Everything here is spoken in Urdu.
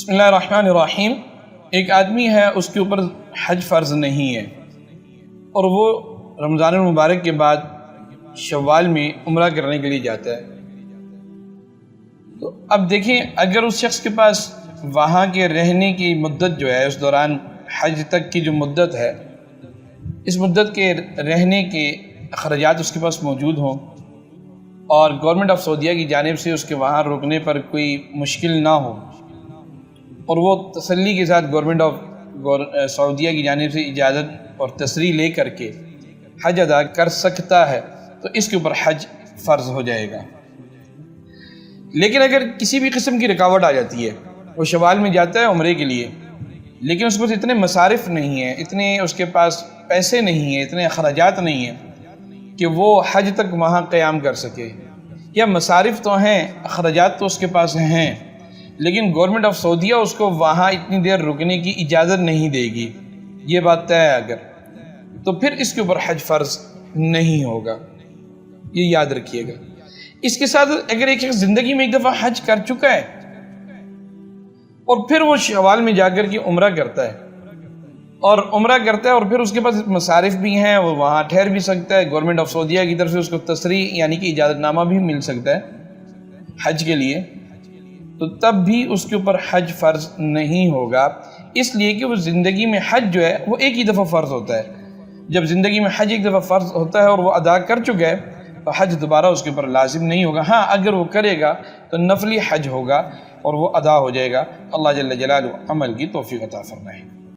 بسم اللہ الرحمن الرحیم۔ ایک آدمی ہے، اس کے اوپر حج فرض نہیں ہے اور وہ رمضان المبارک کے بعد شوال میں عمرہ کرنے کے لیے جاتا ہے۔ تو اب دیکھیں، اگر اس شخص کے پاس وہاں کے رہنے کی مدت جو ہے، اس دوران حج تک کی جو مدت ہے، اس مدت کے رہنے کے اخراجات اس کے پاس موجود ہوں اور گورنمنٹ آف سعودیہ کی جانب سے اس کے وہاں رکنے پر کوئی مشکل نہ ہو، اور وہ تسلی کے ساتھ گورنمنٹ آف سعودیہ کی جانب سے اجازت اور تصریح لے کر کے حج ادا کر سکتا ہے، تو اس کے اوپر حج فرض ہو جائے گا۔ لیکن اگر کسی بھی قسم کی رکاوٹ آ جاتی ہے، وہ شوال میں جاتا ہے عمرے کے لیے، لیکن اس کے پاس اتنے مصارف نہیں ہیں، اتنے اس کے پاس پیسے نہیں ہیں، اتنے اخراجات نہیں ہیں کہ وہ حج تک وہاں قیام کر سکے، یا مصارف تو ہیں، اخراجات تو اس کے پاس ہیں، لیکن گورنمنٹ آف سعودیہ اس کو وہاں اتنی دیر رکنے کی اجازت نہیں دے گی، یہ بات طے ہے اگر، تو پھر اس کے اوپر حج فرض نہیں ہوگا، یہ یاد رکھیے گا۔ اس کے ساتھ اگر ایک شخص زندگی میں ایک دفعہ حج کر چکا ہے اور پھر وہ شوال میں جا کر کے عمرہ کرتا ہے اور پھر اس کے پاس مصارف بھی ہیں، وہ وہاں ٹھہر بھی سکتا ہے، گورنمنٹ آف سعودیہ کی طرف سے اس کو تصریح یعنی کہ اجازت نامہ بھی مل سکتا ہے حج کے لیے، تو تب بھی اس کے اوپر حج فرض نہیں ہوگا، اس لیے کہ وہ زندگی میں حج جو ہے وہ ایک ہی دفعہ فرض ہوتا ہے۔ جب زندگی میں حج ایک دفعہ فرض ہوتا ہے اور وہ ادا کر چکا ہے، تو حج دوبارہ اس کے اوپر لازم نہیں ہوگا۔ ہاں، اگر وہ کرے گا تو نفلی حج ہوگا اور وہ ادا ہو جائے گا۔ اللہ جل جلالہ عمل کی توفیق عطا فرمائے۔